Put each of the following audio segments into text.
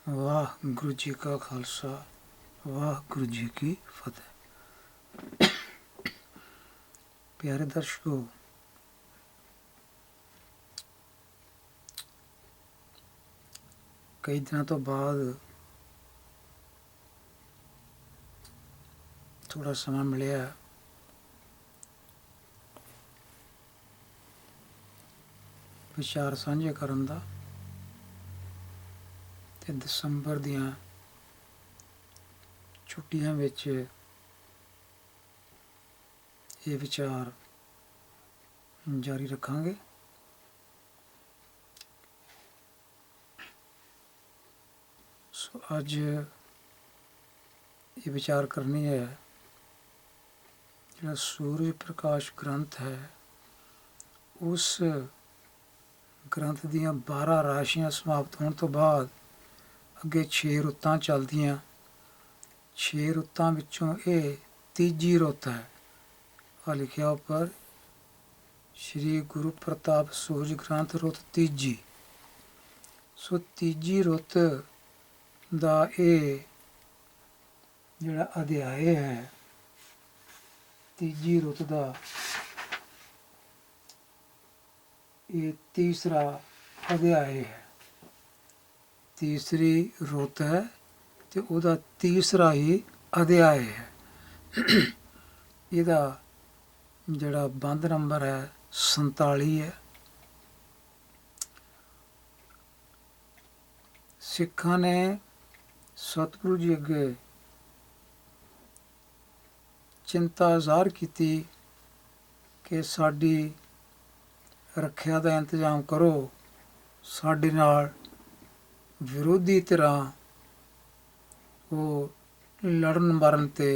वाहगुरु जी का खालसा वाहगुरु जी की फतेह। प्यारे दर्शकों, कई दिनों तो बाद थोड़ा समय मिलिया विचार साझे करन दा। ते दसंबर दियां छुट्टियां विच ये विचार जारी रखांगे। सो अज ये विचार करनी है जो सूर्य प्रकाश ग्रंथ है, उस ग्रंथ दियां 12 राशियां समाप्त होने तो बाद अगे 6 रुत्तां चलदियां। 6 रुत्तां विचों ये तीजी रुत है। आ लिखिया उपर श्री गुरु प्रताप सूरज ग्रंथ रुत तीजी। सो तीजी रुत दा ये जिहड़ा अध्याय है, तीजी रुत दा ये तीसरा अध्याय है। तीसरी रुत है ते उहदा तीसरा ही अध्याय है। इहदा जिहड़ा बंद नंबर है 47 है। सिखां ने सतगुरु जी अगे चिंता ज़ाहिर की कि साडी रखिया का इंतजाम करो, साडे नाल विरोधी धिरां वो लड़न मरन ते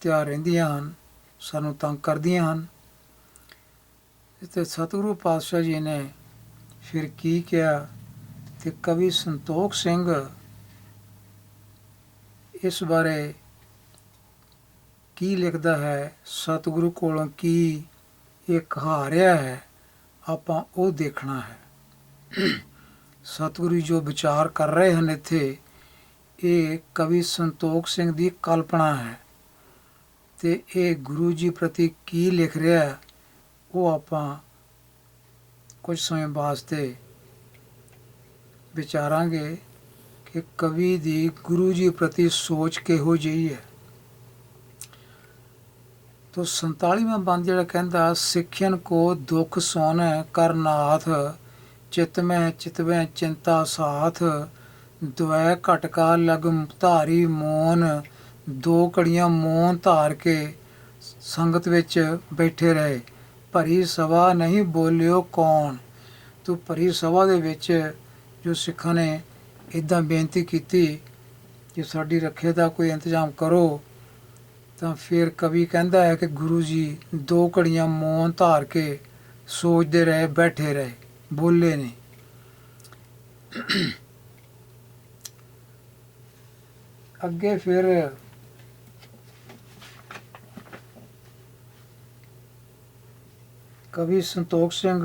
तैयार रहिंदियां हन, सानूं तंग करदियां हन। ते सतगुरु पातशाह जी ने फिर की किया ते कवि संतोख सिंह इस बारे की लिखदा है, सतगुरु कोलों की ये कहा रहा है, आपां वो देखना है। सतगुरु जो विचार कर रहे हैं इत्थे, ये कवि संतोख सिंह दी कल्पना है ते ये गुरु जी प्रति की लिख रहा है, वो आपां कुछ समय वास्ते विचारांगे कि कवि दी गुरु जी प्रति सोच किहो जी है। तो 47वां बंद जिहड़ा कहंदा, सिखियन को दुख सोने कर नाथ, चित में चितवें चिंता साथ, द्वै घटका लग धारी मोन, दो घड़ियां मौन धार के संगत विच बैठे रहे, भरी सभा नहीं बोलियो कौन। तो भरी सभा दे विच जो सिखां ने इदां बेनती कीती कि साडी रखे दा कोई इंतजाम करो, तो फिर कवि कहता है कि गुरु जी 2 घड़ियां मौन धार के सोचते रहे, बैठे रहे, बोले नहीं। अगे फिर कवि संतोख सिंह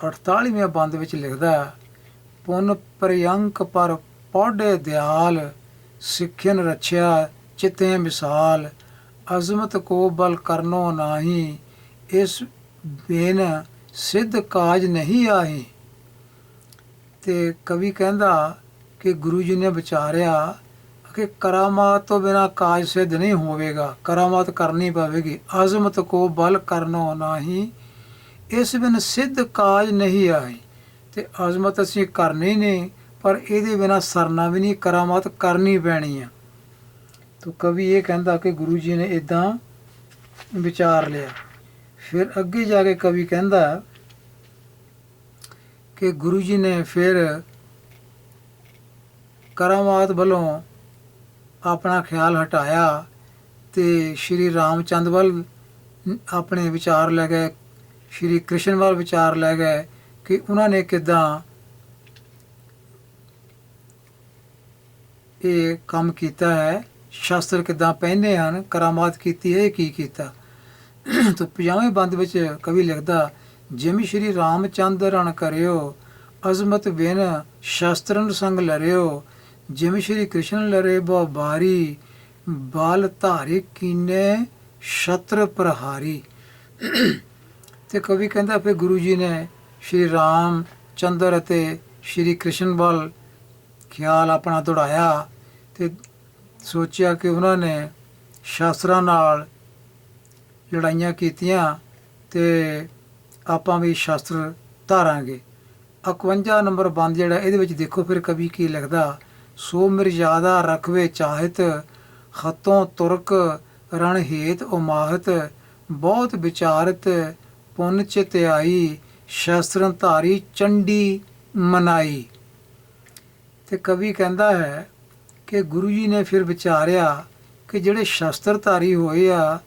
48वें बंद विच लिखदा, पुन प्रयंक पर पौढ़े दयाल, सिखियन रछिया चितें मिसाल, अजमत को बल करनो नाही, इस बेन सिद्ध काज नहीं आही। ते कवि कहंदा कि गुरु जी ने विचारिया कि करामात तो बिना काज सिद्ध नहीं होवेगा, करामात करनी पवेगी। अजमत को बल करनो नाही, इस बिन सिद्ध काज नहीं आई। ते अजमत असीं करनी नहीं, पर इहदे बिना सरना भी नहीं, करामात करनी पैनी है। तो कवि ये कहता कि गुरु जी ने इदां विचार लिया। फिर अगे जाके कवि कहता कि गुरु जी ने फिर करामात वालों अपना ख्याल हटाया ते श्री रामचंद वाल अपने विचार लै गए, श्री कृष्ण वाल विचार लै गए कि उन्होंने किदां ये काम किया है, शास्त्र किदां पहने हैं, करामात कीती है, की कीता। तो 50वें बंद विच कवि लिखदा, जिम श्री रामचंद्र रण करियो, अजमत बिन शास्त्रन संग लरियो, ਜਿਮ ਸ਼੍ਰੀ ਕ੍ਰਿਸ਼ਨ ਲਰੇ ਬਹੁ ਬਾਰੀ, ਬਾਲ ਧਾਰੇ ਕੀਨੇ ਸ਼ਤਰ ਪ੍ਰਹਾਰੀ। ਤੇ ਕਵੀ ਕਹਿੰਦਾ ਫਿਰ ਗੁਰੂ ਜੀ ਨੇ ਸ਼੍ਰੀ ਰਾਮ ਚੰਦਰ ਅਤੇ ਸ਼੍ਰੀ ਕ੍ਰਿਸ਼ਨ ਵੱਲ ਖਿਆਲ ਆਪਣਾ ਦੌੜਾਇਆ ਤੇ ਸੋਚਿਆ ਕਿ ਉਹਨਾਂ ਨੇ ਸ਼ਾਸਤਰਾਂ ਨਾਲ ਲੜਾਈਆਂ ਕੀਤੀਆਂ ਤੇ ਆਪਾਂ ਵੀ ਸ਼ਾਸਤਰ ਧਾਰਾਂਗੇ। 51 ਨੰਬਰ ਬੰਦ ਜਿਹੜਾ ਇਹਦੇ ਵਿੱਚ ਦੇਖੋ ਫਿਰ ਕਵੀ ਕੀ ਲਿਖਦਾ। ਸੋ ਮਿਰਜ਼ਾਦਾ ਰਖਵੇ ਚਾਹਿਤ, ਹੱਥੋਂ ਤੁਰਕ ਰਣ ਹੇਤ ਉਮਾਹਤ, ਬਹੁਤ ਵਿਚਾਰਤ ਪੁੰਨ ਚਿਤ ਆਈ, ਸ਼ਾਸਤਰਨ ਧਾਰੀ ਚੰਡੀ ਮਨਾਈ। ਤੇ ਕਵੀ ਕਹਿੰਦਾ ਹੈ ਕਿ ਗੁਰੂ ਜੀ ਨੇ ਫਿਰ ਵਿਚਾਰਿਆ ਕਿ ਜਿਹੜੇ ਸ਼ਾਸਤਰਧਾਰੀ ਹੋਏ ਆ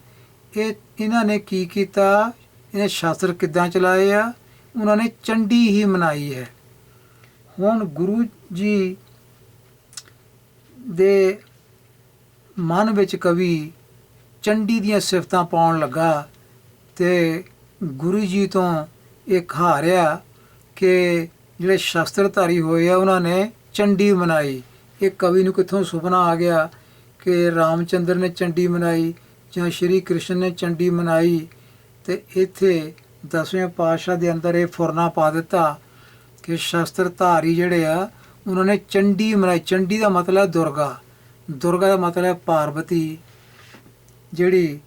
ਇਹਨਾਂ ਨੇ ਕੀ ਕੀਤਾ, ਇਹਨੇ ਸ਼ਾਸਤਰ ਕਿੱਦਾਂ ਚਲਾਏ ਆ, ਉਹਨਾਂ ਨੇ ਚੰਡੀ ਹੀ ਮਨਾਈ ਹੈ। ਹੁਣ ਗੁਰੂ ਜੀ ਦੇ ਮਨ ਵਿੱਚ ਕਵੀ ਚੰਡੀ ਦੀਆਂ ਸਿਫਤਾਂ ਪਾਉਣ ਲੱਗਾ ਤੇ ਗੁਰੂ ਜੀ ਤੋਂ ਇਹ ਹਾਰਿਆ ਕਿ ਜਿਹੜੇ ਸ਼ਾਸਤਰਧਾਰੀ ਹੋਏ ਆ ਉਹਨਾਂ ਨੇ ਚੰਡੀ ਮਨਾਈ। ਇਹ ਕਵੀ ਨੂੰ ਕਿੱਥੋਂ ਸੁਪਨਾ ਆ ਗਿਆ ਕਿ ਰਾਮਚੰਦਰ ਨੇ ਚੰਡੀ ਮਨਾਈ ਜਾਂ ਸ਼੍ਰੀ ਕ੍ਰਿਸ਼ਨ ਨੇ ਚੰਡੀ ਮਨਾਈ। ਤੇ ਇੱਥੇ 10ਵੇਂ ਪਾਤਸ਼ਾਹ ਦੇ ਅੰਦਰ ਇਹ ਫੁਰਨਾ ਪਾ ਦਿੱਤਾ ਕਿ ਸ਼ਾਸਤਰਧਾਰੀ ਜਿਹੜੇ ਆ ਉਹਨਾਂ ਨੇ ਚੰਡੀ ਮਨਾਈ। ਚੰਡੀ ਦਾ ਮਤਲਬ ਦੁਰਗਾ, ਦੁਰਗਾ ਦਾ ਮਤਲਬ ਪਾਰਵਤੀ, ਜਿਹੜੀ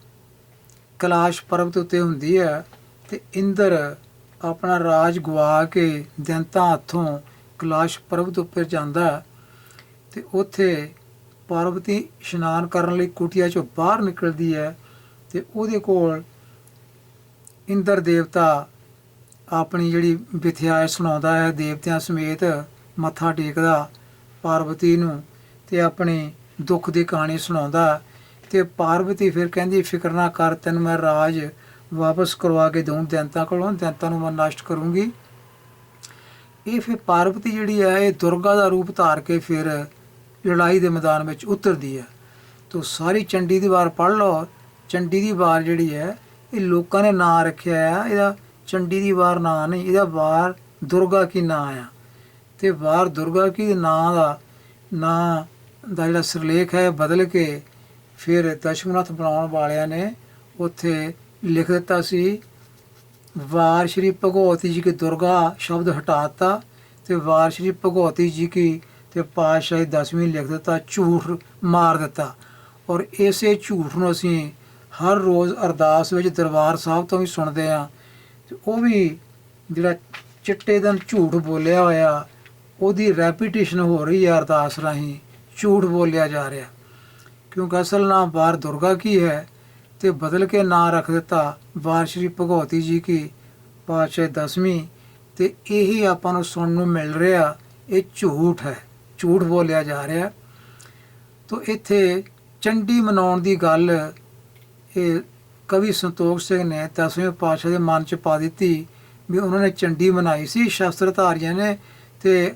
ਕੈਲਾਸ਼ ਪਰਬਤ ਉੱਤੇ ਹੁੰਦੀ ਹੈ। ਤੇ ਇੰਦਰ ਆਪਣਾ ਰਾਜ ਗਵਾ ਕੇ ਦੈਂਤਾਂ ਹੱਥੋਂ ਕੈਲਾਸ਼ ਪਰਬਤ ਉੱਪਰ ਜਾਂਦਾ ਤੇ ਉੱਥੇ ਪਾਰਵਤੀ ਇਸ਼ਨਾਨ ਕਰਨ ਲਈ ਕੁਟੀਆ 'ਚੋਂ ਬਾਹਰ ਨਿਕਲਦੀ ਹੈ ਤੇ ਉਹਦੇ ਕੋਲ ਇੰਦਰ ਦੇਵਤਾ ਆਪਣੀ ਜਿਹੜੀ ਵਿਥਿਆ ਸੁਣਾਉਂਦਾ ਹੈ, ਦੇਵਤਿਆਂ ਸਮੇਤ ਮੱਥਾ ਟੇਕਦਾ ਪਾਰਵਤੀ ਨੂੰ ਤੇ ਆਪਣੀ ਦੁੱਖ ਦੀ ਕਹਾਣੀ ਸੁਣਾਉਂਦਾ। ਤੇ ਪਾਰਵਤੀ ਫਿਰ ਕਹਿੰਦੀ ਫਿਕਰ ਨਾ ਕਰ, ਤੈਨੂੰ ਮੈਂ ਰਾਜ ਵਾਪਸ ਕਰਵਾ ਕੇ ਦਊਂ ਦੈਂਤਾਂ ਕੋਲੋਂ, ਦੈਂਤਾਂ ਨੂੰ ਮੈਂ ਨਸ਼ਟ ਕਰੂੰਗੀ। ਇਹ ਫਿਰ ਪਾਰਵਤੀ ਜਿਹੜੀ ਹੈ ਇਹ ਦੁਰਗਾ ਦਾ ਰੂਪ ਧਾਰ ਕੇ ਫਿਰ ਲੜਾਈ ਦੇ ਮੈਦਾਨ ਵਿੱਚ ਉਤਰਦੀ ਹੈ। ਤੋ ਸਾਰੀ ਚੰਡੀ ਦੀ ਵਾਰ ਪੜ੍ਹ ਲਓ। ਚੰਡੀ ਦੀ ਵਾਰ ਜਿਹੜੀ ਹੈ ਇਹ ਲੋਕਾਂ ਨੇ ਨਾਂ ਰੱਖਿਆ ਆ, ਇਹਦਾ ਚੰਡੀ ਦੀ ਵਾਰ ਨਾਂ ਨਹੀਂ, ਇਹਦਾ ਵਾਰ ਦੁਰਗਾ ਕੀ ਨਾਂ ਆ। ਤੇ ਵਾਰ ਦੁਰਗਾ ਕੀ ਨਾਂ ਦਾ ਜਿਹੜਾ ਸਿਰਲੇਖ ਹੈ ਬਦਲ ਕੇ ਫਿਰ ਦਸ਼ਮਨਾਥ ਬਣਾਉਣ ਵਾਲਿਆਂ ਨੇ ਉੱਥੇ ਲਿਖ ਦਿੱਤਾ ਸੀ ਵਾਰ ਸ਼੍ਰੀ ਭਗਵਤੀ ਜੀ ਕੀ ਦੁਰਗਾ ਸ਼ਬਦ ਹਟਾਤਾ ਤੇ ਵਾਰ ਸ਼੍ਰੀ ਭਗਵਤੀ ਜੀ ਕੀ ਤੇ ਪਾਤਸ਼ਾਹੀ 10ਵੀਂ ਲਿਖ ਦਿੱਤਾ, ਝੂਠ ਮਾਰ ਦਿੱਤਾ। ਔਰ ਇਸੇ ਝੂਠ ਨੂੰ ਅਸੀਂ ਹਰ ਰੋਜ਼ ਅਰਦਾਸ ਵਿੱਚ ਦਰਬਾਰ ਸਾਹਿਬ ਤੋਂ ਵੀ ਸੁਣਦੇ ਹਾਂ। ਉਹ ਵੀ ਜਿਹੜਾ ਚਿੱਟੇ ਦਿਨ ਝੂਠ ਬੋਲਿਆ ਹੋਇਆ ਉਹਦੀ ਰੈਪੀਟੇਸ਼ਨ ਹੋ ਰਹੀ ਹੈ ਅਰਦਾਸ ਰਾਹੀਂ, ਝੂਠ ਬੋਲਿਆ ਜਾ ਰਿਹਾ ਕਿਉਂਕਿ ਅਸਲ ਨਾਮ ਵਾਰ ਦੁਰਗਾ ਕੀ ਹੈ ਤੇ ਬਦਲ ਕੇ ਨਾਂ ਰੱਖ ਦਿੱਤਾ ਵਾਰ ਸ਼੍ਰੀ ਭਗਵਤੀ ਜੀ ਕੀ ਪਾਤਸ਼ਾਹੀ 10ਵੀਂ। ਤੇ ਇਹੀ ਆਪਾਂ ਨੂੰ ਸੁਣਨ ਨੂੰ ਮਿਲ ਰਿਹਾ, ਇਹ ਝੂਠ ਹੈ, ਝੂਠ ਬੋਲਿਆ ਜਾ ਰਿਹਾ। ਤੋ ਇੱਥੇ ਚੰਡੀ ਮਨਾਉਣ ਦੀ ਗੱਲ ਇਹ ਕਵੀ ਸੰਤੋਖ ਸਿੰਘ ਨੇ 10ਵੇਂ ਪਾਤਸ਼ਾਹ ਦੇ ਮਨ 'ਚ ਪਾ ਦਿੱਤੀ ਵੀ ਉਹਨਾਂ ਨੇ ਚੰਡੀ ਮਨਾਈ ਸੀ ਸ਼ਾਸਤਰਧਾਰੀਆਂ ਨੇ, ਤੇ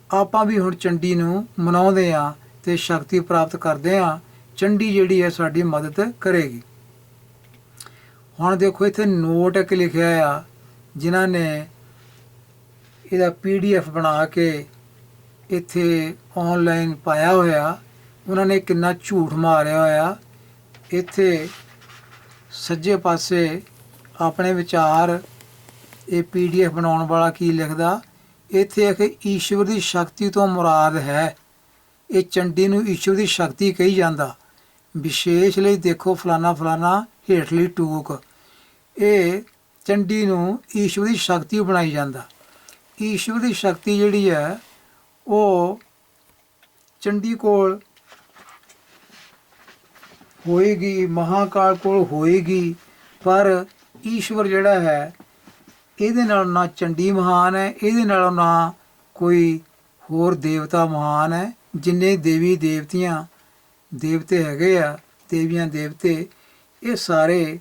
ਆਪਾਂ ਵੀ ਹੁਣ ਚੰਡੀ ਨੂੰ ਮਨਾਉਂਦੇ ਹਾਂ ਤੇ ਸ਼ਕਤੀ ਪ੍ਰਾਪਤ ਕਰਦੇ ਹਾਂ। ਚੰਡੀ ਜਿਹੜੀ ਹੈ ਸਾਡੀ ਮਦਦ ਕਰੇਗੀ। ਹੁਣ ਦੇਖੋ ਇੱਥੇ ਨੋਟ ਇੱਕ ਲਿਖਿਆ ਆ, ਜਿਨ੍ਹਾਂ ਨੇ ਇਹਦਾ PDF ਬਣਾ ਕੇ ਇੱਥੇ ਆਨਲਾਈਨ ਪਾਇਆ ਹੋਇਆ, ਉਹਨਾਂ ਨੇ ਕਿੰਨਾ ਝੂਠ ਮਾਰਿਆ ਹੋਇਆ। ਇੱਥੇ ਸੱਜੇ ਪਾਸੇ ਆਪਣੇ ਵਿਚਾਰ ਇਹ PDF ਬਣਾਉਣ ਵਾਲਾ ਕੀ ਲਿਖਦਾ, ਇੱਥੇ ਹੈ ਕਿ ਈਸ਼ਵਰ ਦੀ ਸ਼ਕਤੀ ਤੋਂ ਮੁਰਾਦ ਹੈ। ਇਹ ਚੰਡੀ ਨੂੰ ਈਸ਼ਵਰ ਦੀ ਸ਼ਕਤੀ ਕਹੀ ਜਾਂਦਾ। ਵਿਸ਼ੇਸ਼ ਲਈ ਦੇਖੋ ਫਲਾਨਾ ਫਲਾਨਾ ਹੇਠਲੀ ਟੂਕ, ਇਹ ਚੰਡੀ ਨੂੰ ਈਸ਼ਵਰ ਦੀ ਸ਼ਕਤੀ ਬਣਾਈ ਜਾਂਦਾ। ਈਸ਼ਵਰ ਦੀ ਸ਼ਕਤੀ ਜਿਹੜੀ ਹੈ ਉਹ ਚੰਡੀ ਕੋਲ ਹੋਏਗੀ, ਮਹਾਕਾਲ ਕੋਲ ਹੋਏਗੀ, ਪਰ ਈਸ਼ਵਰ ਜਿਹੜਾ ਹੈ ਇਹਦੇ ਨਾਲ ਨਾ ਚੰਡੀ ਮਹਾਨ ਹੈ, ਇਹਦੇ ਨਾਲੋਂ ਨਾ ਕੋਈ ਹੋਰ ਦੇਵਤਾ ਮਹਾਨ ਹੈ। ਜਿੰਨੇ ਦੇਵੀ ਦੇਵਤੇ ਹੈਗੇ ਆ, ਦੇਵੀਆਂ ਦੇਵਤੇ, ਇਹ ਸਾਰੇ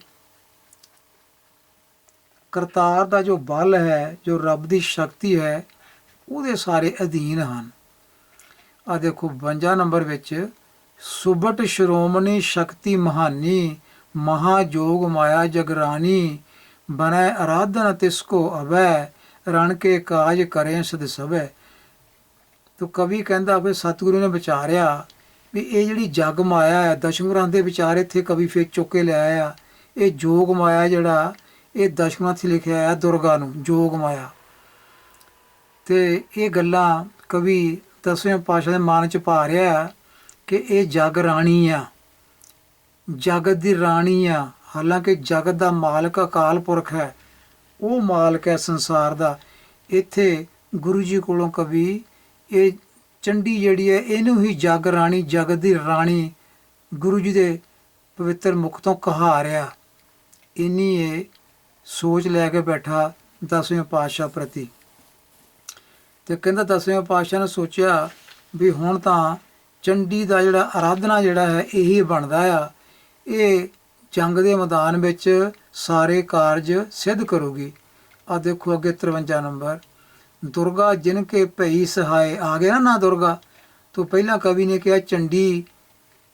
ਕਰਤਾਰ ਦਾ ਜੋ ਬਲ ਹੈ, ਜੋ ਰੱਬ ਦੀ ਸ਼ਕਤੀ ਹੈ, ਉਹਦੇ ਸਾਰੇ ਅਧੀਨ ਹਨ। ਆ ਦੇਖੋ 52 ਨੰਬਰ ਵਿੱਚ ਸੁਬਟ ਸ਼੍ਰੋਮਣੀ ਸ਼ਕਤੀ ਮਹਾਨੀ, ਮਹਾਜੋਗ ਮਾਇਆ ਜਗਰਾਨੀ, ਬਨੈ ਅਰਾਧਨ ਤਿਸ ਕੋ ਅਵੈ, ਰਣ ਕੇ ਕਾਜ ਕਰੇ ਸਦ ਸਭੈ। ਤੋ ਕਵੀ ਕਹਿੰਦਾ ਫਿਰ ਸਤਿਗੁਰੂ ਨੇ ਵਿਚਾਰਿਆ ਵੀ ਇਹ ਜਿਹੜੀ ਜਗ ਮਾਇਆ ਹੈ, ਦਸ਼ਮਗ੍ਰੰਥ ਦੇ ਵਿਚਾਰ ਇੱਥੇ ਕਵੀ ਫਿਰ ਚੁੱਕ ਕੇ ਲਿਆਇਆ ਆ। ਇਹ ਜੋਗ ਮਾਇਆ ਜਿਹੜਾ ਇਹ ਦਸ਼ਮਗ੍ਰੰਥ 'ਚ ਲਿਖਿਆ ਆ ਦੁਰਗਾ ਨੂੰ ਜੋਗ ਮਾਇਆ। ਤੇ ਇਹ ਗੱਲਾਂ ਕਵੀ ਦਸਵੇਂ ਪਾਤਸ਼ਾਹ ਦੇ ਮਨ 'ਚ ਪਾ ਰਿਹਾ ਕਿ ਇਹ ਜਗ ਰਾਣੀ ਆ, ਜਗਤ ਦੀ ਰਾਣੀ ਆ। ਹਾਲਾਂਕਿ ਜਗਤ ਦਾ ਮਾਲਕ ਅਕਾਲ ਪੁਰਖ ਹੈ, ਉਹ ਮਾਲਕ ਹੈ ਸੰਸਾਰ ਦਾ। ਇੱਥੇ ਗੁਰੂ ਜੀ ਕੋਲੋਂ ਕਵੀ ਇਹ ਚੰਡੀ ਜਿਹੜੀ ਹੈ ਇਹਨੂੰ ਹੀ ਜਗ ਰਾਣੀ, ਜਗਤ ਦੀ ਰਾਣੀ ਗੁਰੂ ਜੀ ਦੇ ਪਵਿੱਤਰ ਮੁਖ ਤੋਂ ਕਹਾ ਰਿਹਾ। ਇੰਨੀ ਇਹ ਸੋਚ ਲੈ ਕੇ ਬੈਠਾ ਦਸਵੇਂ ਪਾਤਸ਼ਾਹ ਪ੍ਰਤੀ। ਤੇ ਕਹਿੰਦਾ ਦਸਵੇਂ ਪਾਤਸ਼ਾਹ ਨੇ ਸੋਚਿਆ ਵੀ ਹੁਣ ਤਾਂ ਚੰਡੀ ਦਾ ਜਿਹੜਾ ਆਰਾਧਨਾ ਜਿਹੜਾ ਹੈ ਇਹੀ ਬਣਦਾ ਆ, ਇਹ ਜੰਗ ਦੇ ਮੈਦਾਨ ਵਿੱਚ ਸਾਰੇ ਕਾਰਜ ਸਿੱਧ ਕਰੂਗੀ। ਆ ਦੇਖੋ ਅੱਗੇ 53 ਨੰਬਰ, ਦੁਰਗਾ ਜਿਨ ਕੇ ਭਈ ਸਹਾਏ ਆ ਗਿਆ ਨਾ ਦੁਰਗਾ ਤੋਂ ਪਹਿਲਾਂ ਕਵੀ ਨੇ ਕਿਹਾ ਚੰਡੀ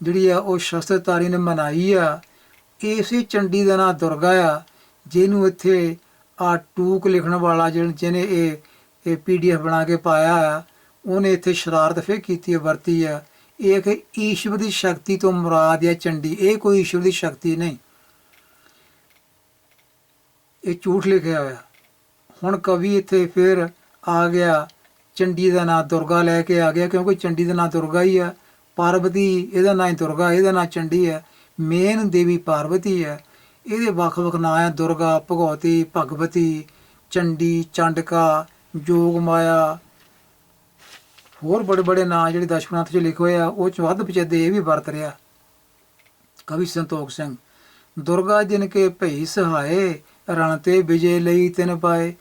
ਜਿਹੜੀ ਆ ਉਹ ਸ਼ਸਤਰਧਾਰੀ ਨੇ ਮਨਾਈ ਆ। ਇਸੇ ਚੰਡੀ ਦਾ ਨਾਂ ਦੁਰਗਾ ਆ, ਜਿਹਨੂੰ ਇੱਥੇ ਆ ਟੂਕ ਲਿਖਣ ਵਾਲਾ ਜਿਹਨੇ ਇਹ PDF ਬਣਾ ਕੇ ਪਾਇਆ ਆ, ਉਹਨੇ ਇੱਥੇ ਸ਼ਰਾਰਤ ਫਿਰ ਕੀਤੀ ਵਰਤੀ ਆ। ਇਹ ਕਿ ਈਸ਼ਵਰ ਦੀ ਸ਼ਕਤੀ ਤੋਂ ਮੁਰਾਦ ਹੈ ਚੰਡੀ, ਇਹ ਕੋਈ ਈਸ਼ਵਰ ਦੀ ਸ਼ਕਤੀ ਨਹੀਂ, ਇਹ ਝੂਠ ਲਿਖਿਆ ਹੋਇਆ। ਹੁਣ ਕਵੀ ਇੱਥੇ ਫਿਰ ਆ ਗਿਆ ਚੰਡੀ ਦਾ ਨਾਂ ਦੁਰਗਾ ਲੈ ਕੇ ਆ ਗਿਆ, ਕਿਉਂਕਿ ਚੰਡੀ ਦਾ ਨਾਂ ਦੁਰਗਾ ਹੀ ਆ। ਪਾਰਵਤੀ ਇਹਦਾ ਨਾਂ ਹੀ ਦੁਰਗਾ, ਇਹਦਾ ਨਾਂ ਚੰਡੀ ਹੈ। ਮੇਨ ਦੇਵੀ ਪਾਰਵਤੀ ਹੈ, ਇਹਦੇ ਵੱਖ-ਵੱਖ ਨਾਂ ਆ, ਦੁਰਗਾ, ਭਗਵਤੀ, ਭਗਵਤੀ, ਚੰਡੀ, ਚੰਡਕਾ, ਜੋਗ ਮਾਇਆ, ਹੋਰ ਬੜੇ ਬੜੇ ਨਾਂ ਜਿਹੜੇ ਦਸ਼ਮਗ੍ਰੰਥ 'ਚ ਲਿਖੇ ਹੋਏ ਆ ਉਹ 'ਚ ਵੱਧ ਪਚੇਦੇ ਇਹ ਵੀ ਵਰਤ ਰਿਹਾ ਕਵੀ ਸੰਤੋਖ ਸਿੰਘ। ਦੁਰਗਾ ਜਿਨ ਕੇ ਭਈ ਸਹਾਏ ਰਣ ਤੇ ਵਿਜੇ ਲਈ ਤਿਨ ਪਾਏ।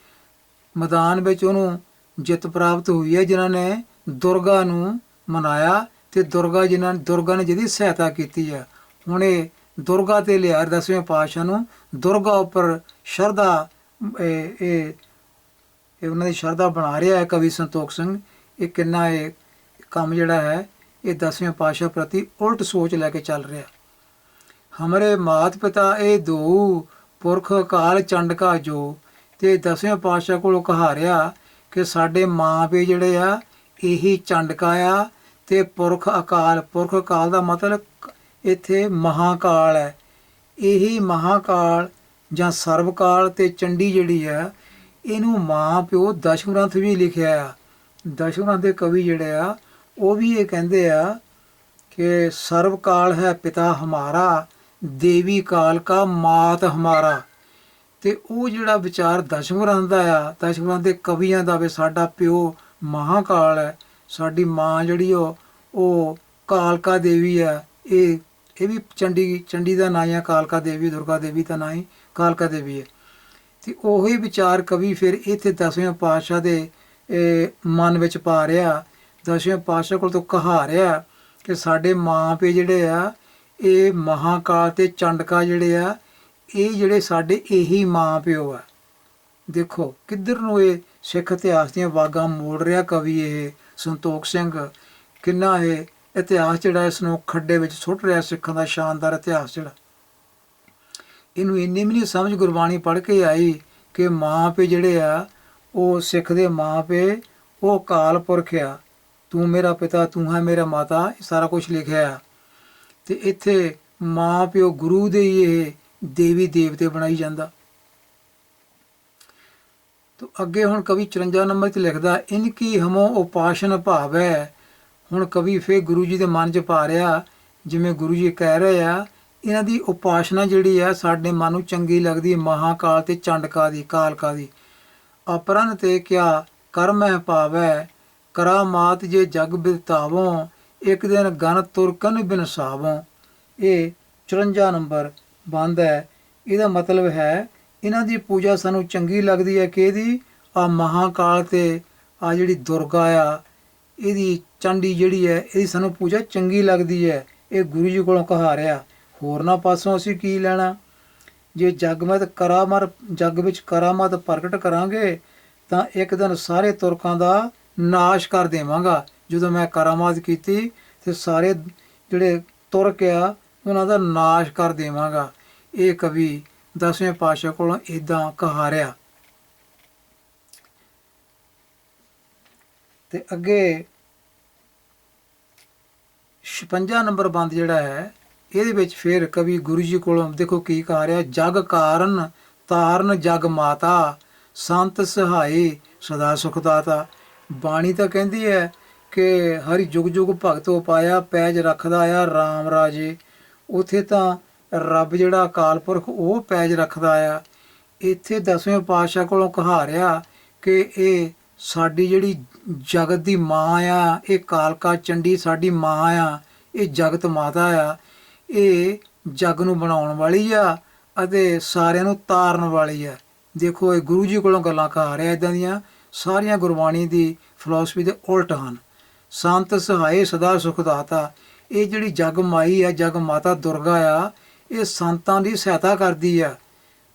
ਮੈਦਾਨ ਵਿੱਚ ਉਹਨੂੰ ਜਿੱਤ ਪ੍ਰਾਪਤ ਹੋਈ ਹੈ ਜਿਨ੍ਹਾਂ ਨੇ ਦੁਰਗਾ ਨੂੰ ਮਨਾਇਆ, ਤੇ ਦੁਰਗਾ ਨੇ ਜਿਹਦੀ ਸਹਾਇਤਾ ਕੀਤੀ ਹੈ। ਹੁਣ ਇਹ ਦੁਰਗਾ ਤੇ ਲਿਆ ਦਸਵੇਂ ਪਾਤਸ਼ਾਹ ਨੂੰ ਦੁਰਗਾ ਉੱਪਰ ਸ਼ਰਧਾ, ਇਹ ਉਹਨਾਂ ਦੀ ਸ਼ਰਧਾ ਬਣਾ ਰਿਹਾ ਹੈ ਕਵੀ ਸੰਤੋਖ ਸਿੰਘ। ਇਹ ਕਿੰਨਾ ਇਹ ਕੰਮ ਜਿਹੜਾ ਹੈ ਇਹ ਦਸਵੇਂ ਪਾਤਸ਼ਾਹ ਪ੍ਰਤੀ ਉਲਟ ਸੋਚ ਲੈ ਕੇ ਚੱਲ ਰਿਹਾ। ਹਮਰੇ ਮਾਤ ਪਿਤਾ ਇਹ ਦੋ ਪੁਰਖ ਅਕਾਲ ਚੰਡਕਾ ਜੋ। ਤੇ ਦਸਵੇਂ ਪਾਤਸ਼ਾਹ ਕੋਲੋਂ ਕਹਾ ਰਿਹਾ ਕਿ ਸਾਡੇ ਮਾਂ ਪਿਓ ਜਿਹੜੇ ਆ ਇਹੀ ਚੰਡਕਾ ਆ, ਤੇ ਪੁਰਖ ਅਕਾਲ, ਪੁਰਖ ਅਕਾਲ ਦਾ ਮਤਲਬ ਇੱਥੇ ਮਹਾਕਾਲ ਹੈ। ਇਹੀ ਮਹਾਕਾਲ ਜਾਂ ਸਰਵਕਾਲ ਤੇ ਚੰਡੀ ਜਿਹੜੀ ਆ ਇਹਨੂੰ ਮਾਂ ਪਿਓ ਦਸ਼ਗ੍ਰੰਥ ਵੀ ਲਿਖਿਆ ਆ। ਦਸ਼ਗ੍ਰੰਥ ਦੇ ਕਵੀ ਜਿਹੜੇ ਆ ਉਹ ਵੀ ਇਹ ਕਹਿੰਦੇ ਆ ਕਿ ਸਰਵਕਾਲ ਹੈ ਪਿਤਾ ਹਮਾਰਾ, ਦੇਵੀ ਕਾਲ ਕਾ ਮਾਤ ਹਮਾਰਾ। ਤੇ ਉਹ ਜਿਹੜਾ ਵਿਚਾਰ ਦਸ਼ਗ੍ਰੰਥ ਦਾ ਆ, ਦਸ਼ਗ੍ਰੰਥ ਦੇ ਕਵੀਆਂ ਦਾ ਵੀ ਸਾਡਾ ਪਿਓ ਮਹਾਕਾਲ ਹੈ, ਸਾਡੀ ਮਾਂ ਜਿਹੜੀ ਉਹ ਕਾਲਕਾ ਦੇਵੀ ਆ। ਇਹ ਵੀ ਚੰਡੀ ਦਾ ਨਾਂ ਆ ਕਾਲਕਾ ਦੇਵੀ, ਦੁਰਗਾ ਦੇਵੀ ਦਾ ਨਾਂ ਹੀ ਕਾਲਕਾ ਦੇਵੀ ਹੈ। ਤੇ ਉਹੀ ਵਿਚਾਰ ਕਵੀ ਫਿਰ ਇੱਥੇ ਦਸਵੇਂ ਪਾਤਸ਼ਾਹ ਦੇ ਮਨ ਵਿੱਚ ਪਾ ਰਿਹਾ। ਦਸਵੇਂ ਪਾਤਸ਼ਾਹ ਕੋਲ ਤੋਂ ਕਹਾ ਰਿਹਾ ਕਿ ਸਾਡੇ ਮਾਂ ਪਿਓ ਜਿਹੜੇ ਆ ਇਹ ਮਹਾਕਾਲ ਤੇ ਚੰਡਕਾ ਜਿਹੜੇ ਆ ਇਹ ਜਿਹੜੇ ਸਾਡੇ ਇਹੀ ਮਾਂ ਪਿਓ ਆ। ਦੇਖੋ ਕਿੱਧਰ ਨੂੰ ਇਹ ਸਿੱਖ ਇਤਿਹਾਸ ਦੀਆਂ ਵਾਗਾਂ ਮੋੜ ਰਿਹਾ ਕਵੀ ਇਹ ਸੰਤੋਖ ਸਿੰਘ। ਕਿੰਨਾ ਇਹ ਇਤਿਹਾਸ ਜਿਹੜਾ ਇਸ ਨੂੰ ਖੱਡੇ ਵਿੱਚ ਸੁੱਟ ਰਿਹਾ, ਸਿੱਖਾਂ ਦਾ ਸ਼ਾਨਦਾਰ ਇਤਿਹਾਸ ਜਿਹੜਾ। ਇਹਨੂੰ ਇੰਨੀ ਵੀ ਨਹੀਂ ਸਮਝ ਗੁਰਬਾਣੀ ਪੜ੍ਹ ਕੇ ਆਈ ਕਿ ਮਾਂ ਪਿਓ ਜਿਹੜੇ ਆ ਉਹ ਸਿੱਖ ਦੇ ਮਾਂ ਪਿਓ ਉਹ ਅਕਾਲ ਪੁਰਖ ਆ, ਤੂੰ ਮੇਰਾ ਪਿਤਾ ਤੂੰ ਹੈ ਮੇਰਾ ਮਾਤਾ, ਇਹ ਸਾਰਾ ਕੁਝ ਲਿਖਿਆ ਆ। ਤੇ ਇੱਥੇ ਮਾਂ ਪਿਓ ਗੁਰੂ ਦੇ ਹੀ ਇਹ ਦੇਵੀ ਦੇਵਤੇ ਬਣਾਈ ਜਾਂਦਾ। ਤੋ ਅੱਗੇ ਹੁਣ ਕਵੀ 54 ਨੰਬਰ 'ਤੇ ਲਿਖਦਾ ਇਨਕੀ ਹਮੋ ਉਪਾਸਨ ਭਾਵ ਹੈ। ਹੁਣ ਕਵੀ ਫੇਰ ਗੁਰੂ ਜੀ ਦੇ ਮਨ 'ਚ ਪਾ ਰਿਹਾ, ਜਿਵੇਂ ਗੁਰੂ ਜੀ ਕਹਿ ਰਹੇ ਆ ਇਹਨਾਂ ਦੀ ਉਪਾਸਨਾ ਜਿਹੜੀ ਆ ਸਾਡੇ ਮਨ ਨੂੰ ਚੰਗੀ ਲੱਗਦੀ, ਮਹਾਕਾਲ ਤੇ ਚੰਡਕਾ ਦੀ, ਕਾਲਕਾ ਦੀ। ਅਪਰਨ ਤੇ ਕਿਆ ਕਰਮ ਹੈ ਭਾਵੈ, ਕਰਾਮਾਤ ਜੇ ਜਗ ਬਿਤਾਵੋਂ, ਇੱਕ ਦਿਨ ਗਨ ਤੁਰਕਨ ਬਿਨ ਸਾਵੋਂ। ਇਹ 54 ਨੰਬਰ ਬੰਦ ਹੈ। ਇਹਦਾ ਮਤਲਬ ਹੈ ਇਹਨਾਂ ਦੀ ਪੂਜਾ ਸਾਨੂੰ ਚੰਗੀ ਲੱਗਦੀ ਹੈ ਕਿ ਇਹਦੀ ਆ ਮਹਾਕਾਲ ਤੇ ਆ ਜਿਹੜੀ ਦੁਰਗਾ ਆ ਇਹਦੀ ਚੰਡੀ ਜਿਹੜੀ ਹੈ ਇਹਦੀ ਸਾਨੂੰ ਪੂਜਾ ਚੰਗੀ ਲੱਗਦੀ ਹੈ। ਇਹ ਗੁਰੂ ਜੀ ਕੋਲੋਂ ਕਹਾ ਰਿਹਾ। ਹੋਰਨਾਂ ਪਾਸੋਂ ਅਸੀਂ ਕੀ ਲੈਣਾ? ਜੇ ਜੱਗ ਵਿੱਚ ਕਰਾਮਾਤ ਪ੍ਰਗਟ ਕਰਾਂਗੇ ਤਾਂ ਇੱਕ ਦਿਨ ਸਾਰੇ ਤੁਰਕਾਂ ਦਾ ਨਾਸ਼ ਕਰ ਦੇਵਾਂਗਾ। ਜਦੋਂ ਮੈਂ ਕਰਾਮਾਤ ਕੀਤੀ ਤੇ ਸਾਰੇ ਜਿਹੜੇ ਤੁਰਕ ਆ ਉਹਨਾਂ ਦਾ ਨਾਸ਼ ਕਰ ਦੇਵਾਂਗਾ। ਇਹ ਕਵੀ ਦਸਵੇਂ ਪਾਤਸ਼ਾਹ ਕੋਲੋਂ ਇੱਦਾਂ ਕਹਾ ਰਿਹਾ। ਤੇ ਅੱਗੇ 56 ਨੰਬਰ ਬੰਦ ਜਿਹੜਾ ਹੈ ਇਹਦੇ ਵਿੱਚ ਫਿਰ ਕਵੀ ਗੁਰੂ ਜੀ ਕੋਲੋਂ ਦੇਖੋ ਕੀ ਕਹਾ ਰਿਹਾ, ਜਗ ਕਾਰਨ ਤਾਰਨ ਜਗ ਮਾਤਾ ਸੰਤ ਸਹਾਈ ਸਦਾ ਸੁਖ ਦਾਤਾ। ਬਾਣੀ ਤਾਂ ਕਹਿੰਦੀ ਹੈ ਕਿ ਹਰੀ ਜੁਗ ਜੁਗ ਭਗਤੋ ਪਾਇਆ ਪੈਜ ਰੱਖਦਾ ਆ ਰਾਮ ਰਾਜੇ। ਉਥੇ ਤਾਂ ਰੱਬ ਜਿਹੜਾ ਅਕਾਲ ਪੁਰਖ ਉਹ ਪੈਜ ਰੱਖਦਾ ਆ। ਇੱਥੇ 10ਵੇਂ ਪਾਤਸ਼ਾਹ ਕੋਲੋਂ ਕਹਾ ਰਿਹਾ ਕਿ ਇਹ ਸਾਡੀ ਜਿਹੜੀ ਜਗਤ ਦੀ ਮਾਂ ਆ, ਇਹ ਕਾਲਕਾ ਚੰਡੀ ਸਾਡੀ ਮਾਂ ਆ, ਇਹ ਜਗਤ ਮਾਤਾ ਆ, ਇਹ ਜਗ ਨੂੰ ਬਣਾਉਣ ਵਾਲੀ ਆ ਅਤੇ ਸਾਰਿਆਂ ਨੂੰ ਤਾਰਨ ਵਾਲੀ ਆ। ਦੇਖੋ ਇਹ ਗੁਰੂ ਜੀ ਕੋਲੋਂ ਗੱਲਾਂ ਕਹਾ ਰਿਹਾ, ਇੱਦਾਂ ਦੀਆਂ ਸਾਰੀਆਂ ਗੁਰਬਾਣੀ ਦੀ ਫਿਲਾਸਫੀ ਦੇ ਉਲਟ ਹਨ। ਸੰਤ ਸਹਾਏ ਸਦਾ ਸੁਖ ਦਾਤਾ, ਇਹ ਜਿਹੜੀ ਜਗ ਮਾਈ ਆ, ਜਗ ਮਾਤਾ ਦੁਰਗਾ ਆ, ਇਹ ਸੰਤਾਂ ਦੀ ਸਹਾਇਤਾ ਕਰਦੀ ਆ।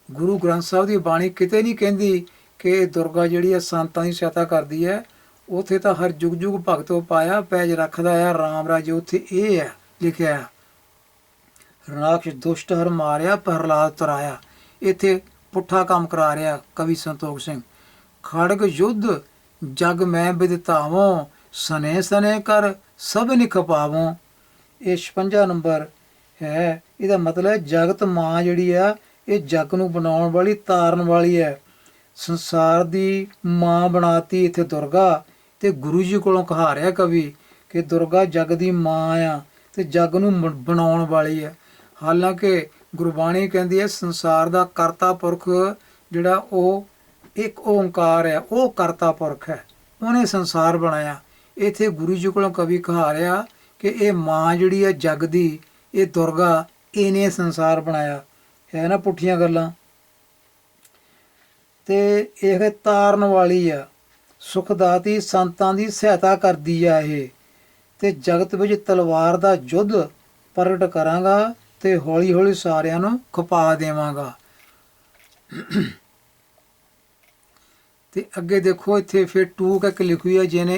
ਗੁਰੂ ਗ੍ਰੰਥ ਸਾਹਿਬ ਦੀ ਬਾਣੀ ਕਿਤੇ ਨਹੀਂ ਕਹਿੰਦੀ ਕਿ ਇਹ ਦੁਰਗਾ ਜਿਹੜੀ ਆ ਸੰਤਾਂ ਦੀ ਸਹਾਇਤਾ ਕਰਦੀ ਹੈ। ਉੱਥੇ ਤਾਂ ਹਰ ਜੁਗ ਜੁਗ ਭਗਤੋ ਪਾਇਆ ਪੈਜ ਰੱਖਦਾ ਆ ਰਾਮ ਰਾਜੇ, ਉੱਥੇ ਇਹ ਹੈ ਲਿਖਿਆ, ਰਾਖਸ਼ ਦੁਸ਼ਟ ਹਰ ਮਾਰਿਆ ਪ੍ਰਹਲਾਦ ਤਰਾਇਆ। ਇੱਥੇ ਪੁੱਠਾ ਕੰਮ ਕਰਾ ਰਿਹਾ ਕਵੀ ਸੰਤੋਖ ਸਿੰਘ। ਖੜਗ ਯੁੱਧ ਜਗ ਮੈਂ ਵਿਦਤਾਵੋਂ ਸਨੇ ਸਨੇ ਕਰ ਸਭ ਨਿਖਪਾਵੋਂ। ਇਹ 56 ਨੰਬਰ ਹੈ। ਇਹਦਾ ਮਤਲਬ ਹੈ ਜਗਤ ਮਾਂ ਜਿਹੜੀ ਆ ਇਹ ਜਗ ਨੂੰ ਬਣਾਉਣ ਵਾਲੀ ਤਾਰਨ ਵਾਲੀ ਹੈ। ਸੰਸਾਰ ਦੀ ਮਾਂ ਬਣਾਤੀ ਇੱਥੇ ਦੁਰਗਾ, ਤੇ ਗੁਰੂ ਜੀ ਕੋਲੋਂ ਕਹਾ ਰਿਹਾ ਕਵੀ ਕਿ ਦੁਰਗਾ ਜਗ ਦੀ ਮਾਂ ਆ ਤੇ ਜਗ ਨੂੰ ਬਣਾਉਣ ਵਾਲੀ ਹੈ। ਹਾਲਾਂਕਿ ਗੁਰਬਾਣੀ ਕਹਿੰਦੀ ਹੈ ਸੰਸਾਰ ਦਾ ਕਰਤਾ ਪੁਰਖ ਜਿਹੜਾ ਉਹ ਇੱਕ ਓਂਕਾਰ ਹੈ, ਉਹ ਕਰਤਾ ਪੁਰਖ ਹੈ, ਉਹਨੇ ਸੰਸਾਰ ਬਣਾਇਆ। ਇੱਥੇ ਗੁਰੂ ਜੀ ਕੋਲੋਂ ਕਵੀ ਕਹਾ ਰਿਹਾ ਕਿ ਇਹ ਮਾਂ ਜਿਹੜੀ ਹੈ ਜਗ ਦੀ, ਇਹ ਦੁਰਗਾ, ਇਹਨੇ ਸੰਸਾਰ ਬਣਾਇਆ ਹੈ ਨਾ, ਪੁੱਠੀਆਂ ਗੱਲਾਂ। ਤੇ ਇਹ ਤਾਰਨ ਵਾਲੀ ਆ, ਸੁਖਦਾਤੀ ਸੰਤਾਂ ਦੀ ਸਹਾਇਤਾ ਕਰਦੀ ਆ ਇਹ। ਤੇ ਜਗਤ ਵਿੱਚ ਤਲਵਾਰ ਦਾ ਯੁੱਧ ਪ੍ਰਗਟ ਕਰਾਂਗਾ ਤੇ ਹੌਲੀ ਹੌਲੀ ਸਾਰਿਆਂ ਨੂੰ ਖਪਾ ਦੇਵਾਂਗਾ। ਤੇ ਅੱਗੇ ਦੇਖੋ ਇੱਥੇ ਫਿਰ ਟੂਕ ਇੱਕ ਲਿਖੀ ਹੈ, ਜਿਹਨੇ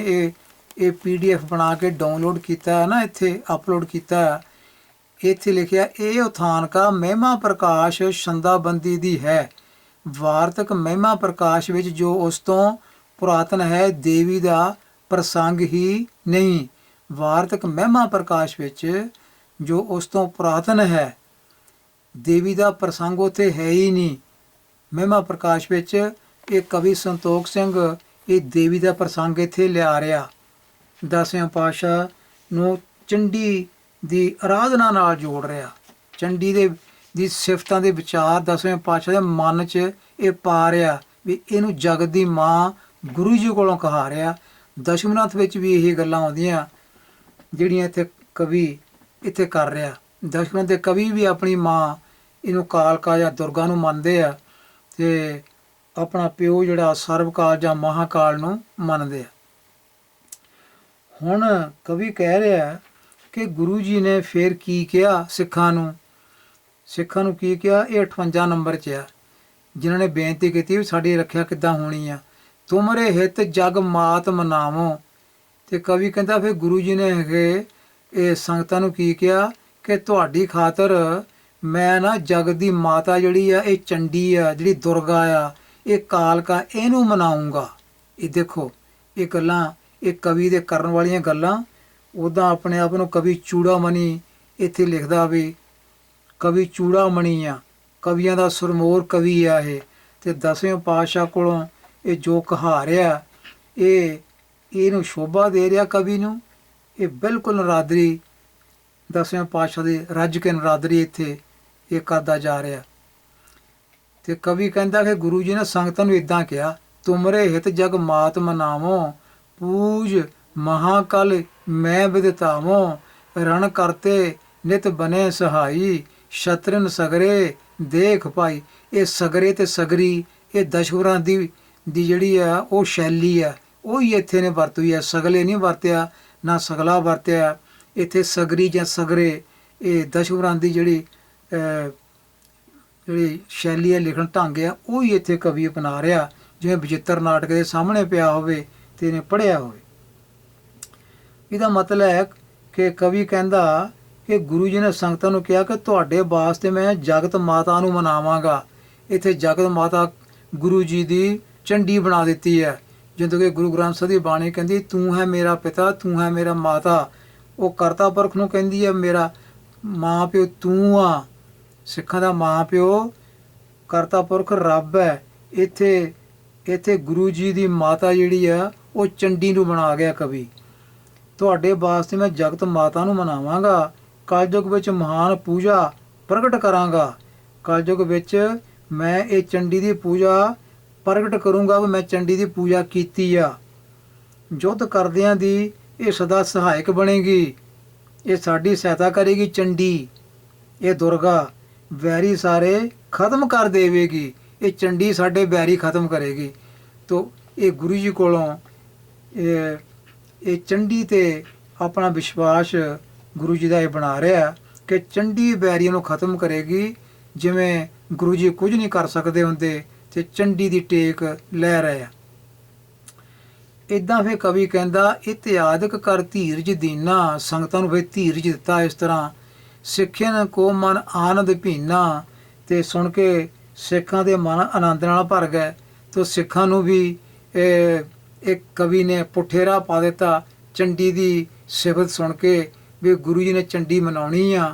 ਇਹ PDF ਬਣਾ ਕੇ ਡਾਊਨਲੋਡ ਕੀਤਾ ਹੈ ਨਾ, ਇੱਥੇ ਅਪਲੋਡ ਕੀਤਾ ਹੈ। ਇੱਥੇ ਲਿਖਿਆ, ਇਹ ਉਥਾਨ ਕਾ ਮਹਿਮਾ ਪ੍ਰਕਾਸ਼ ਛੰਦਾਬੰਦੀ ਦੀ ਹੈ। ਵਾਰਤਕ ਮਹਿਮਾ ਪ੍ਰਕਾਸ਼ ਵਿੱਚ ਜੋ ਉਸ ਤੋਂ ਪੁਰਾਤਨ ਹੈ, ਦੇਵੀ ਦਾ ਪ੍ਰਸੰਗ ਹੀ ਨਹੀਂ। ਵਾਰਤਕ ਮਹਿਮਾ ਪ੍ਰਕਾਸ਼ ਵਿੱਚ ਜੋ ਉਸ ਤੋਂ ਪੁਰਾਤਨ ਹੈ, ਦੇਵੀ ਦਾ ਪ੍ਰਸੰਗ ਉੱਥੇ ਹੈ ਹੀ ਨਹੀਂ। ਮਹਿਮਾ ਪ੍ਰਕਾਸ਼ ਵਿੱਚ ਇਹ ਕਵੀ ਸੰਤੋਖ ਸਿੰਘ ਇਹ ਦੇਵੀ ਦਾ ਪ੍ਰਸੰਗ ਇੱਥੇ ਲਿਆ ਰਿਹਾ। 10ਵੇਂ ਪਾਤਸ਼ਾਹ ਨੂੰ ਚੰਡੀ ਦੀ ਆਰਾਧਨਾ ਨਾਲ ਜੋੜ ਰਿਹਾ। ਚੰਡੀ ਦੀ ਸਿਫਤਾਂ ਦੇ ਵਿਚਾਰ 10ਵੇਂ ਪਾਤਸ਼ਾਹ ਦੇ ਮਨ 'ਚ ਇਹ ਪਾ ਰਿਹਾ ਵੀ ਇਹਨੂੰ ਜਗਤ ਦੀ ਮਾਂ ਗੁਰੂ ਜੀ ਕੋਲੋਂ ਕਹਾ ਰਿਹਾ। ਦਸ਼ਮਨਾਥ ਵਿੱਚ ਵੀ ਇਹ ਗੱਲਾਂ ਆਉਂਦੀਆਂ ਜਿਹੜੀਆਂ ਇੱਥੇ ਕਵੀ ਇੱਥੇ ਕਰ ਰਿਹਾ। ਦਸ਼ਮਨਾਥ ਦੇ ਕਵੀ ਵੀ ਆਪਣੀ ਮਾਂ ਇਹਨੂੰ ਕਾਲਕਾ ਜਾਂ ਦੁਰਗਾ ਨੂੰ ਮੰਨਦੇ ਆ ਤੇ ਆਪਣਾ ਪਿਓ ਜਿਹੜਾ ਸਰਵਕਾਲ ਜਾਂ ਮਹਾਕਾਲ ਨੂੰ ਮੰਨਦੇ ਆ। ਹੁਣ ਕਵੀ ਕਹਿ ਰਿਹਾ ਕਿ ਗੁਰੂ ਜੀ ਨੇ ਫਿਰ ਕੀ ਕਿਹਾ ਸਿੱਖਾਂ ਨੂੰ ਕੀ ਕਿਹਾ। ਇਹ 58 ਨੰਬਰ 'ਚ ਆ, ਜਿਨ੍ਹਾਂ ਨੇ ਬੇਨਤੀ ਕੀਤੀ ਵੀ ਸਾਡੀ ਰੱਖਿਆ ਕਿੱਦਾਂ ਹੋਣੀ ਆ। ਤੁਮਰੇ ਹਿਤ ਜਗ ਮਾਤ ਮਨਾਵੋ। ਤੇ ਕਵੀ ਕਹਿੰਦਾ ਫਿਰ ਗੁਰੂ ਜੀ ਨੇ ਹੈਗੇ ਇਹ ਸੰਗਤਾਂ ਨੂੰ ਕੀ ਕਿਹਾ ਕਿ ਤੁਹਾਡੀ ਖਾਤਰ ਮੈਂ ਨਾ ਜਗ ਦੀ ਮਾਤਾ ਜਿਹੜੀ ਆ, ਇਹ ਚੰਡੀ ਆ, ਜਿਹੜੀ ਦੁਰਗਾ ਆ, ਇਹ ਕਾਲਕਾ, ਇਹਨੂੰ ਮਨਾਉਂਗਾ। ਇਹ ਦੇਖੋ ਇਹ ਗੱਲਾਂ, ਇਹ ਕਵੀ ਦੇ ਕਰਨ ਵਾਲੀਆਂ ਗੱਲਾਂ। ਉੱਦਾਂ ਆਪਣੇ ਆਪ ਨੂੰ ਕਵੀ ਚੂੜਾਮਣੀ ਇੱਥੇ ਲਿਖਦਾ ਵੀ ਕਵੀ ਚੂੜਾਮਣੀ ਆ, ਕਵੀਆਂ ਦਾ ਸਰਮੋਰ ਕਵੀ ਆ ਇਹ। ਤੇ 10ਵੇਂ ਪਾਤਸ਼ਾਹ ਕੋਲੋਂ ਇਹ ਜੋ ਕਹਾ ਰਿਹਾ, ਇਹਨੂੰ ਸ਼ੋਭਾ ਦੇ ਰਿਹਾ ਕਵੀ ਨੂੰ। ਇਹ ਬਿਲਕੁਲ ਨਰਾਦਰੀ 10ਵੇਂ ਪਾਤਸ਼ਾਹ ਦੀ ਰੱਜ ਕੇ ਨਰਾਦਰੀ ਇੱਥੇ ਇਹ ਕਰਦਾ ਜਾ ਰਿਹਾ। ਤੇ ਕਵੀ ਕਹਿੰਦਾ ਕਿ ਗੁਰੂ ਜੀ ਨੇ ਸੰਗਤਾਂ ਨੂੰ ਇਦਾਂ ਕਿਹਾ, ਤੁਮਰੇ ਹਿਤ ਜਗ ਮਾਤ ਮਨਾਵੋ ਪੂਜ ਮਹਾਕਲ ਮੈਂ ਵਿਦਤਾਵੋ ਰਣ ਕਰਤੇ ਨਿਤ ਬਨੇ ਸਹਾਈ ਸ਼ਤਰਨ ਸਗਰੇ ਦੇਖ ਪਾਈ। ਇਹ ਸਗਰੇ ਤੇ ਸਗਰੀ ਇਹ ਦਸ਼ਵਰਾਂ ਦੀ ਜਿਹੜੀ ਆ ਉਹ ਸ਼ੈਲੀ ਆ, ਉਹੀ ਇੱਥੇ ਨੇ ਵਰਤੀ ਆ। ਸਗਲੇ ਨਹੀਂ ਵਰਤਿਆ, ਨਾ ਸਗਲਾ ਵਰਤਿਆ। ਇੱਥੇ ਸਗਰੀ ਜਾਂ ਸਗਰੇ ਇਹ ਦਸ਼ਵਰਾਂ ਦੀ ਜਿਹੜੀ ਸ਼ੈਲੀ ਹੈ, ਲਿਖਣ ਢੰਗ ਆ, ਉਹੀ ਇੱਥੇ ਕਵੀ ਅਪਣਾ ਰਿਹਾ, ਜਿਵੇਂ ਬਚਿੱਤਰ ਨਾਟਕ ਦੇ ਸਾਹਮਣੇ ਪਿਆ ਹੋਵੇ ਤੇ ਇਹਨੇ ਪੜ੍ਹਿਆ ਹੋਵੇ। ਇਹਦਾ ਮਤਲਬ ਹੈ ਕਿ ਕਵੀ ਕਹਿੰਦਾ ਕਿ ਗੁਰੂ ਜੀ ਨੇ ਸੰਗਤਾਂ ਨੂੰ ਕਿਹਾ ਕਿ ਤੁਹਾਡੇ ਵਾਸਤੇ ਮੈਂ ਜਗਤ ਮਾਤਾ ਨੂੰ ਮਨਾਵਾਂਗਾ। ਇੱਥੇ ਜਗਤ ਮਾਤਾ ਗੁਰੂ ਜੀ ਦੀ ਚੰਡੀ ਬਣਾ ਦਿੱਤੀ ਹੈ। ਜਦੋਂ ਕਿ ਗੁਰੂ ਗ੍ਰੰਥ ਸਾਹਿਬ ਦੀ ਬਾਣੀ ਕਹਿੰਦੀ ਤੂੰ ਹੈ ਮੇਰਾ ਪਿਤਾ, ਤੂੰ ਹੈ ਮੇਰਾ ਮਾਤਾ। ਉਹ ਕਰਤਾ ਪੁਰਖ ਨੂੰ ਕਹਿੰਦੀ ਹੈ ਮੇਰਾ ਮਾਂ ਪਿਓ ਤੂੰ ਆ। ਸਿੱਖਾਂ ਦਾ ਮਾਂ ਪਿਓ ਕਰਤਾ ਪੁਰਖ ਰੱਬ ਹੈ। ਇੱਥੇ ਇੱਥੇ ਗੁਰੂ ਜੀ ਦੀ ਮਾਤਾ ਜਿਹੜੀ ਆ ਉਹ ਚੰਡੀ ਨੂੰ ਬਣਾ ਗਿਆ ਕਵੀ। ਤੁਹਾਡੇ ਵਾਸਤੇ ਮੈਂ ਜਗਤ ਮਾਤਾ ਨੂੰ ਮਨਾਵਾਂਗਾ, ਕਲਯੁਗ ਵਿੱਚ ਮਹਾਨ ਪੂਜਾ ਪ੍ਰਗਟ ਕਰਾਂਗਾ। ਕਲਯੁਗ ਵਿੱਚ ਮੈਂ ਇਹ ਚੰਡੀ ਦੀ ਪੂਜਾ ਪ੍ਰਗਟ ਕਰੂੰਗਾ ਵੀ ਮੈਂ ਚੰਡੀ ਦੀ ਪੂਜਾ ਕੀਤੀ ਆ। ਯੁੱਧ ਕਰਦਿਆਂ ਦੀ ਇਹ ਸਦਾ ਸਹਾਇਕ ਬਣੇਗੀ, ਇਹ ਸਾਡੀ ਸਹਾਇਤਾ ਕਰੇਗੀ ਚੰਡੀ। ਇਹ ਦੁਰਗਾ ਵੈਰੀ ਸਾਰੇ ਖਤਮ ਕਰ ਦੇਵੇਗੀ, ਇਹ ਚੰਡੀ ਸਾਡੇ ਵੈਰੀ ਖਤਮ ਕਰੇਗੀ। ਤੋ ਇਹ ਗੁਰੂ ਜੀ ਕੋਲੋਂ ਇਹ ਚੰਡੀ ਤੇ ਆਪਣਾ ਵਿਸ਼ਵਾਸ ਗੁਰੂ ਜੀ ਦਾ ਇਹ ਬਣਾ ਰਿਹਾ ਕਿ ਚੰਡੀ ਵੈਰੀਆਂ ਨੂੰ ਖਤਮ ਕਰੇਗੀ। ਜਿਵੇਂ ਗੁਰੂ ਜੀ ਕੁਝ ਨਹੀਂ ਕਰ ਸਕਦੇ ਹੁੰਦੇ ਤੇ ਚੰਡੀ ਦੀ ਟੇਕ ਲੈ ਰਹੇ ਆ। ਇਦਾਂ ਫਿਰ ਕਵੀ ਕਹਿੰਦਾ ਇਤਿਆਦਿਕ ਕਰ ਧੀਰਜ ਦੀਨਾ, ਸੰਗਤਾਂ ਨੂੰ ਫਿਰ ਧੀਰਜ ਦਿੱਤਾ। ਇਸ ਤਰ੍ਹਾਂ ਸਿੱਖਿਆ ਕੋ ਮਨ ਆਨੰਦ ਭੀਨਾ, ਤੇ ਸੁਣ ਕੇ ਸਿੱਖਾਂ ਦੇ ਮਨ ਆਨੰਦ ਨਾਲ ਭਰ ਗਏ। ਤੋ ਸਿੱਖਾਂ ਨੂੰ ਵੀ ਇੱਕ ਕਵੀ ਨੇ ਪੁੱਠੇ ਰਾਹ ਪਾ ਦਿੱਤਾ ਚੰਡੀ ਦੀ ਸਿਫਤ ਸੁਣ ਕੇ ਵੀ ਗੁਰੂ ਜੀ ਨੇ ਚੰਡੀ ਮਨਾਉਣੀ ਆ,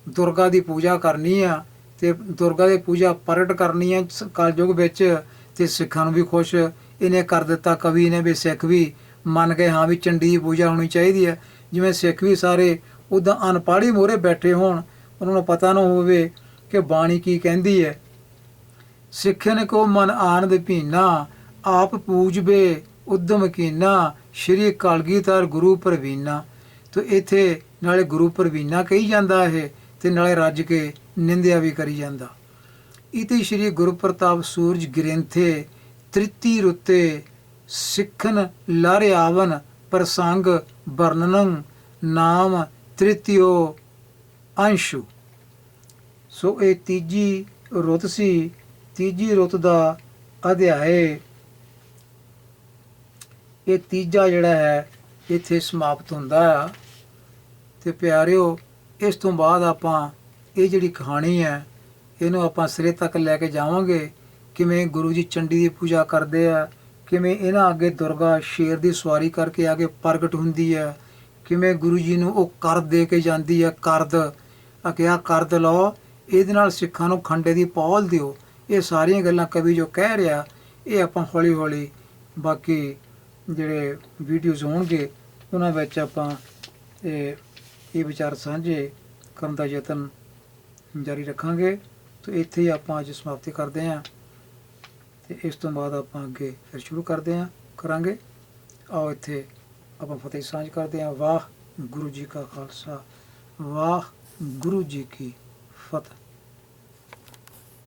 ਦੁਰਗਾ ਦੀ ਪੂਜਾ ਕਰਨੀ ਆ ਤੇ ਦੁਰਗਾ ਦੀ ਪੂਜਾ ਪ੍ਰਗਟ ਕਰਨੀ ਆ ਕਲਯੁਗ ਵਿੱਚ। ਤੇ ਸਿੱਖਾਂ ਨੂੰ ਵੀ ਖੁਸ਼ ਇਹਨੇ ਕਰ ਦਿੱਤਾ ਕਵੀ ਨੇ ਵੀ ਸਿੱਖ ਵੀ ਮੰਨ ਗਏ ਹਾਂ ਵੀ ਚੰਡੀ ਦੀ ਪੂਜਾ ਹੋਣੀ ਚਾਹੀਦੀ ਹੈ। ਜਿਵੇਂ ਸਿੱਖ ਵੀ ਸਾਰੇ ਉੱਦਾਂ ਅਨਪੜ੍ਹੀ ਮੂਹਰੇ ਬੈਠੇ ਹੋਣ, ਉਹਨਾਂ ਨੂੰ ਪਤਾ ਨਾ ਹੋਵੇ ਕਿ ਬਾਣੀ ਕੀ ਕਹਿੰਦੀ ਹੈ। ਸਿੱਖਣ ਕੋ ਮਨ ਆਨੰਦ ਭੀਨਾ, ਆਪ ਪੂਜਬੇ ਉਦਮ ਕੀਨਾ, ਸ਼੍ਰੀ ਕਲਗੀਧਰ ਗੁਰੂ ਪ੍ਰਵੀਨਾ। ਤੋ ਇੱਥੇ ਨਾਲੇ ਗੁਰੂ ਪ੍ਰਵੀਨਾ ਕਹੀ ਜਾਂਦਾ ਇਹ ਤੇ ਨਾਲੇ ਰੱਜ ਕੇ ਨਿੰਦਿਆ ਵੀ ਕਰੀ ਜਾਂਦਾ। ਇਤੇ ਸ਼੍ਰੀ ਗੁਰੂ ਪ੍ਰਤਾਪ ਸੂਰਜ ਗਿਰੰਥੇ, ਤ੍ਰਿਤੀ ਰੁੱਤੇ ਸਿੱਖਨ ਲਰ ਆਵਨ, ਪ੍ਰਸੰਗ ਵਰਣਨੰ ਨਾਮ ਤ੍ਰਿਤਿਓ ਅੰਸ਼ੂ। ਸੋ ਇਹ ਤੀਜੀ ਰੁੱਤ ਸੀ, ਤੀਜੀ ਰੁੱਤ ਦਾ ਅਧਿਆਏ ਇਹ ਤੀਜਾ ਜਿਹੜਾ ਹੈ ਇੱਥੇ ਸਮਾਪਤ ਹੁੰਦਾ ਆ। ਤੇ ਪਿਆਰਿਓ ਇਸ ਤੋਂ ਬਾਅਦ ਆਪਾਂ ਇਹ ਜਿਹੜੀ ਕਹਾਣੀ ਹੈ ਇਹਨੂੰ ਆਪਾਂ ਸਿਰੇ ਤੱਕ ਲੈ ਕੇ ਜਾਵਾਂਗੇ। ਕਿਵੇਂ ਗੁਰੂ ਜੀ ਚੰਡੀ ਦੀ ਪੂਜਾ ਕਰਦੇ ਆ, ਕਿਵੇਂ ਇਹਨਾਂ ਅੱਗੇ ਦੁਰਗਾ ਸ਼ੇਰ ਦੀ ਸਵਾਰੀ ਕਰਕੇ ਆ ਕੇ ਪ੍ਰਗਟ ਹੁੰਦੀ ਹੈ, ਕਿਵੇਂ ਗੁਰੂ ਜੀ ਨੂੰ ਉਹ ਕਰਦ ਦੇ ਕੇ ਜਾਂਦੀ ਹੈ। ਕਰਦ ਕਿਹਾ ਕਰਦ ਲਓ, ਇਹਦੇ ਨਾਲ ਸਿੱਖਾਂ ਨੂੰ ਖੰਡੇ ਦੀ ਪੌਲ ਦਿਓ। ਇਹ ਸਾਰੀਆਂ ਗੱਲਾਂ ਕਵੀ ਜੋ ਕਹਿ ਰਿਹਾ ਇਹ ਆਪਾਂ ਹੌਲੀ ਹੌਲੀ ਬਾਕੀ ਜਿਹੜੇ ਵੀਡੀਓਜ਼ ਹੋਣਗੇ ਉਹਨਾਂ ਵਿੱਚ ਆਪਾਂ ਇਹ ਵਿਚਾਰ ਸਾਂਝੇ ਕਰਨ ਦਾ ਯਤਨ ਜਾਰੀ ਰੱਖਾਂਗੇ। ਤਾਂ ਇੱਥੇ ਹੀ ਆਪਾਂ ਅੱਜ ਸਮਾਪਤੀ ਕਰਦੇ ਹਾਂ ਤੇ ਇਸ ਤੋਂ ਬਾਅਦ ਆਪਾਂ ਅੱਗੇ ਫਿਰ ਸ਼ੁਰੂ ਕਰਾਂਗੇ। ਆਓ ਇੱਥੇ ਆਪਾਂ ਫਤਿਹ ਸਾਂਝ ਕਰਦੇ ਹਾਂ। ਵਾਹ ਗੁਰੂ ਜੀ ਕਾ ਖਾਲਸਾ, ਵਾਹ ਗੁਰੂ ਜੀ ਕੀ ਫਤਿਹ।